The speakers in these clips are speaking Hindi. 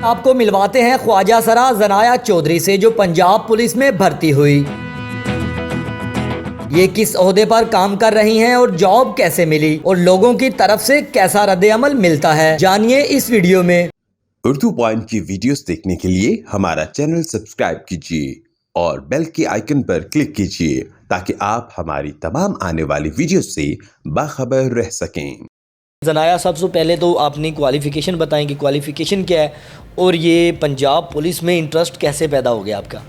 आपको मिलवाते हैं ख्वाजा सरा जनाया चौधरी से, जो पंजाब पुलिस में भर्ती हुई। ये किस ओहदे पर काम कर रही हैं और जॉब कैसे मिली और लोगों की तरफ से कैसा रद्द-ए-अमल मिलता है, जानिए इस वीडियो में। उर्दू पॉइंट की वीडियोस देखने के लिए हमारा चैनल सब्सक्राइब कीजिए और बेल के आइकन पर क्लिक कीजिए ताकि आप हमारी तमाम आने वाली वीडियो से बाखबर रह सकें। जनाया, सबसे पहले तो अपनी क्वालिफ़िकेशन बताएं कि क्वालिफ़िकेशन क्या है और ये पंजाब पुलिस में इंटरेस्ट कैसे पैदा हो गया आपका?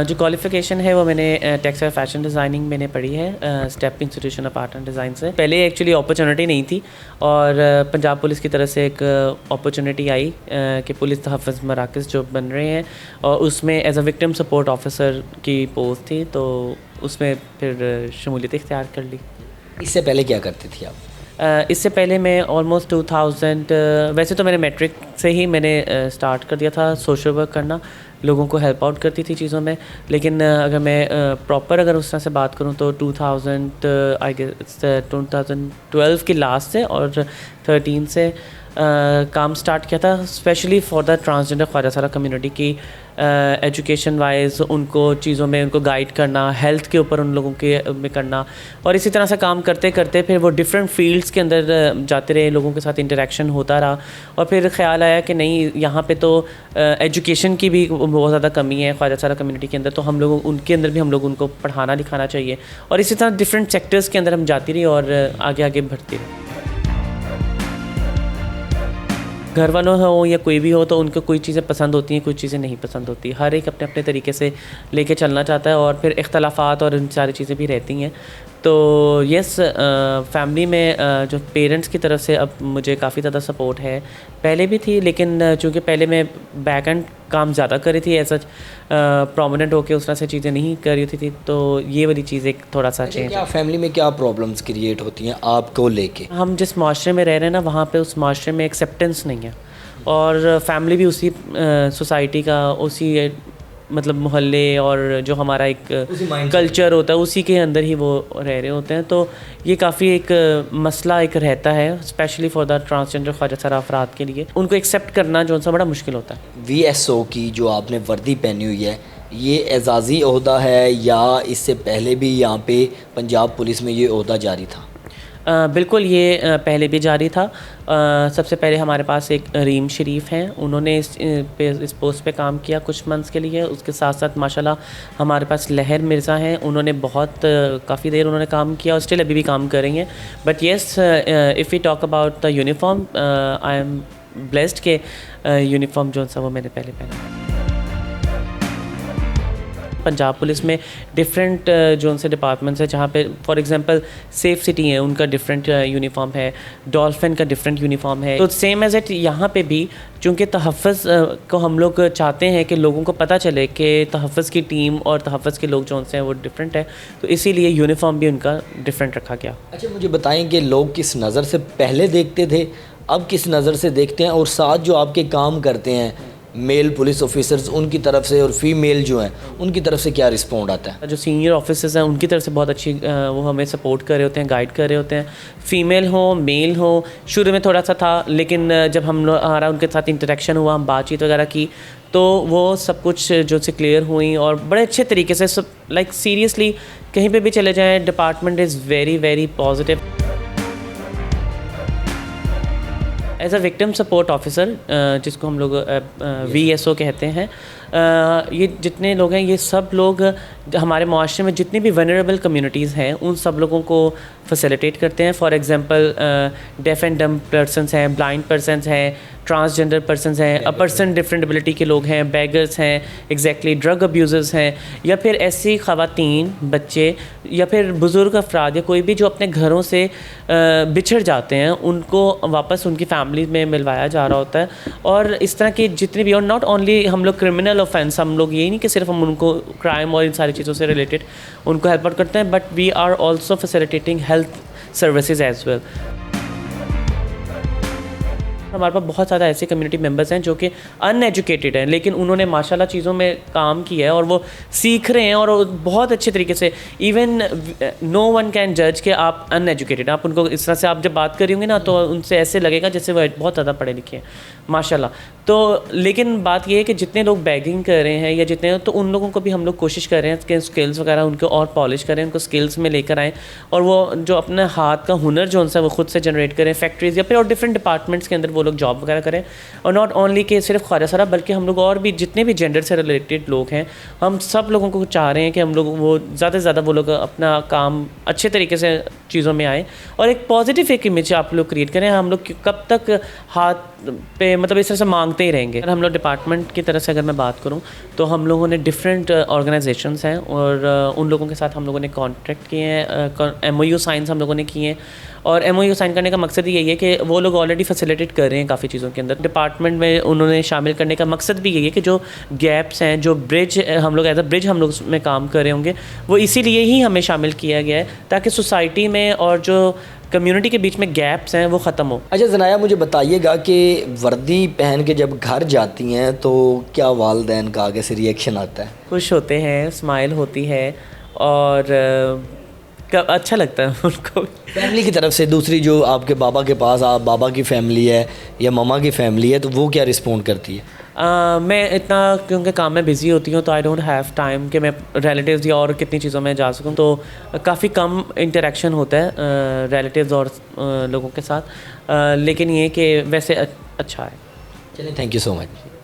जो क्वालिफ़िकेशन है वो मैंने टेक्सटाइल फैशन डिज़ाइनिंग मैंने पढ़ी है step institution of art and design से। पहले एक्चुअली अपॉर्चुनिटी नहीं थी और पंजाब पुलिस की तरफ से एक अपॉर्चुनिटी आई कि पुलिस तहफ़्फ़ुज़ मराकज़ जो बन रहे हैं और उसमें as a victim support officer की पोस्ट थी, तो उसमें फिर शमूलियत इख्तियार कर ली। इससे पहले क्या करती थी आप? इससे पहले मैं ऑलमोस्ट 2000 वैसे तो मैंने मैट्रिक से ही मैंने स्टार्ट कर दिया था सोशल वर्क करना, लोगों को हेल्प आउट करती थी चीज़ों में। लेकिन अगर मैं प्रॉपर अगर उस तरह से बात करूँ तो 2012 की लास्ट से और 13 से काम स्टार्ट किया था, स्पेशली फॉर द ट्रांसजेंडर ख्वाजा सरा कम्युनिटी की एजुकेशन वाइज उनको चीज़ों में उनको गाइड करना, हेल्थ के ऊपर उन लोगों के में करना, और इसी तरह से काम करते करते फिर वो डिफरेंट फील्ड्स के अंदर जाते रहे, लोगों के साथ इंटरेक्शन होता रहा और फिर ख्याल आया कि नहीं, यहाँ पे तो एजुकेशन की भी बहुत ज़्यादा कमी है ख्वाजा सरा कम्युनिटी के अंदर, तो हम लोग उनके अंदर भी हम लोग उनको पढ़ाना लिखाना चाहिए। और इसी तरह डिफरेंट सेक्टर्स के अंदर हम जाती रही और आगे आगे बढ़ती रही। घर वालों हो या कोई भी हो तो उनको कोई चीज़ें पसंद होती हैं, कुछ चीज़ें नहीं पसंद होती, हर एक अपने अपने तरीके से लेके चलना चाहता है और फिर इख्तलाफात और इन सारी चीज़ें भी रहती हैं। तो यस, फैमिली में जो पेरेंट्स की तरफ से अब मुझे काफ़ी ज़्यादा सपोर्ट है, पहले भी थी, लेकिन चूँकि पहले मैं बैक एंड काम ज़्यादा कर रही थी, ऐसा प्रोमिनेंट होकर उस तरह से चीज़ें नहीं कर रही थी, तो ये वाली चीज़ एक थोड़ा सा चेंज। क्या फैमिली में क्या प्रॉब्लम्स क्रिएट होती हैं आपको लेके? हम जिस माशरे में रह रहे हैं ना, वहाँ पे उस माशरे में एक्सेप्टेंस नहीं है और फैमिली भी उसी सोसाइटी का, उसी मतलब मोहल्ले और जो हमारा एक कल्चर होता है उसी के अंदर ही वो रह रहे होते हैं, तो ये काफ़ी एक मसला एक रहता है, स्पेशली फॉर द ट्रांसजेंडर ख्वाजा सरा अफराद के लिए उनको एक्सेप्ट करना जो सा बड़ा मुश्किल होता है। VSO की जो आपने वर्दी पहनी हुई है, ये एजाज़ी ओहदा है या इससे पहले भी यहाँ पे पंजाब पुलिस में ये ओहदा जारी था? बिल्कुल, ये पहले भी जारी था। सबसे पहले हमारे पास एक रीम शरीफ हैं, उन्होंने इस पोस्ट पे काम किया कुछ मंथ्स के लिए। उसके साथ साथ माशाल्लाह हमारे पास लहर मिर्ज़ा हैं, उन्होंने बहुत काफ़ी देर उन्होंने काम किया और स्टिल अभी भी काम कर रही हैं। But yes, if we talk about the uniform, I am blessed के यूनिफॉर्म जो सा वो मैंने पहले पहना। पंजाब पुलिस में डिफरेंट जोन से डिपार्टमेंट्स हैं, जहाँ पे फॉर एग्जांपल सेफ सिटी है, उनका डिफरेंट यूनिफॉर्म है, डॉल्फिन का डिफरेंट यूनिफॉर्म है। तो सेम एज इट यहाँ पे भी, चूँकि तहफ़्फ़ुज़ को हम लोग चाहते हैं कि लोगों को पता चले कि तहफ़्फ़ुज़ की टीम और तहफ़्फ़ुज़ के लोग जो हैं वो डिफरेंट है, तो इसीलिए यूनिफॉर्म भी उनका डिफरेंट रखा गया। अच्छा, मुझे बताएं कि लोग किस नज़र से पहले देखते थे, अब किस नज़र से देखते हैं, और साथ जो आपके काम करते हैं मेल पुलिस ऑफिसर्स, उनकी तरफ से और फीमेल जो हैं उनकी तरफ से क्या रिस्पॉन्ड आता है? जो सीनियर ऑफिसर्स हैं उनकी तरफ से बहुत अच्छी वो हमें सपोर्ट कर रहे होते हैं, गाइड कर रहे होते हैं। फ़ीमेल हो मेल हो, शुरू में थोड़ा सा था, लेकिन जब हमारा उनके साथ इंटरेक्शन हुआ, हम बातचीत वगैरह की, तो वो सब कुछ जो से क्लियर हुई और बड़े अच्छे तरीके से सब, लाइक सीरियसली कहीं पर भी चले जाएँ, department is very very positive. As a victim support officer, जिसको हम लोग VSO कहते हैं, ये जितने लोग हैं, ये सब लोग हमारे माशरे में जितनी भी वनरेबल कम्युनिटीज़ हैं उन सब लोगों को फैसिलिटेट करते हैं। For example deaf and dumb persons हैं, ब्लाइंड पर्सनस हैं, ट्रांसजेंडर पर्सनस हैं, अ पर्सन डिफरेंट एबिलिटी के लोग हैं, बैगर्स हैं, एग्जैक्टली ड्रग अब्यूज़र्स हैं, या फिर ऐसी ख़वातीन, बच्चे या फिर बुज़ुर्ग अफराद या कोई भी जो अपने घरों से बिछड़ जाते हैं, उनको वापस उनकी फैमिली में मिलवाया जा रहा होता है। और इस तरह की जितनी भी, और नॉट ओनली हम लोग क्रिमिनल ऑफेंस, हम लोग यही नहीं कि सिर्फ हम उनको क्राइम और इन सारी चीज़ों से रिलेटेड उनको हेल्प आउट करते हैं, but we are also facilitating health services as well. हमारे पास बहुत ज़्यादा ऐसे कम्युनिटी मेंबर्स हैं जो कि अनएजुकेटेड हैं, लेकिन उन्होंने माशाल्लाह चीज़ों में काम किया है और वो सीख रहे हैं और बहुत अच्छे तरीके से। इवन नो वन कैन जज कि आप अनएजुकेटेड, आप उनको इस तरह से आप जब बात करी होंगे ना तो उनसे ऐसे लगेगा जैसे वो बहुत ज़्यादा पढ़े लिखे हैं माशाल्लाह। तो लेकिन बात ये है कि जितने लोग बैगिंग कर रहे हैं या जितने, तो उन लोगों को भी हम लोग कोशिश कर रहे हैं कि स्किल्स वगैरह उनको और पॉलिश करें, उनको स्किल्स में लेकर आएँ और वो जो अपने हाथ का हुनर जो उनसे वो खुद से जनरेट करें फैक्ट्रीज़ या फिर और डिफरेंट डिपार्टमेंट्स के अंदर वो लोग जॉब वगैरह करें। और नॉट ओनली कि सिर्फ ख्वाजा सारा, बल्कि हम लोग और भी जितने भी जेंडर से रिलेटेड लोग हैं, हम सब लोगों को चाह रहे हैं कि हम लोग वो ज़्यादा से ज़्यादा वो लोग अपना काम अच्छे तरीके से चीज़ों में आए और एक पॉजिटिव एक इमेज आप लोग क्रिएट करें। हम लोग कब तक हाथ पे मतलब इस तरह से मांगते ही रहेंगे। हम लोग डिपार्टमेंट की तरफ से अगर मैं बात करूं तो हम लोगों ने डिफरेंट ऑर्गेनाइजेशंस हैं और उन लोगों के साथ हम लोगों ने कॉन्ट्रैक्ट किए हैं, MOU साइंस हम लोगों ने किए हैं। और MOU साइन करने का मकसद यही है कि वो लोग ऑलरेडी फैसिलिटेट कर रहे हैं काफ़ी चीज़ों के अंदर। डिपार्टमेंट में उन्होंने शामिल करने का मकसद भी यही है कि जो गैप्स हैं, जो ब्रिज हम लोग एज अ ब्रिज हम लोग उसमें काम कर रहे होंगे, वो इसीलिए ही हमें शामिल किया गया है ताकि सोसाइटी में और जो कम्युनिटी के बीच में गैप्स हैं वो ख़त्म हो। अच्छा ज़नाया, मुझे बताइएगा कि वर्दी पहन के जब घर जाती हैं तो क्या वालिदैन का आगे से रिएक्शन आता है? खुश होते हैं, स्माइल होती है और अच्छा लगता है उनको। फैमिली की तरफ से दूसरी जो आपके बाबा के पास आप बाबा की फ़ैमिली है या ममा की फ़ैमिली है, तो वो क्या रिस्पॉन्ड करती है? मैं इतना क्योंकि काम में बिज़ी होती हूँ तो आई डोंट हैव टाइम कि मैं रिलेटिव्स या और कितनी चीज़ों में जा सकूँ, तो काफ़ी कम इंटरेक्शन होता है रिलेटिव्स और लोगों के साथ, लेकिन ये कि वैसे अच्छा है। चलिए, थैंक यू सो मच।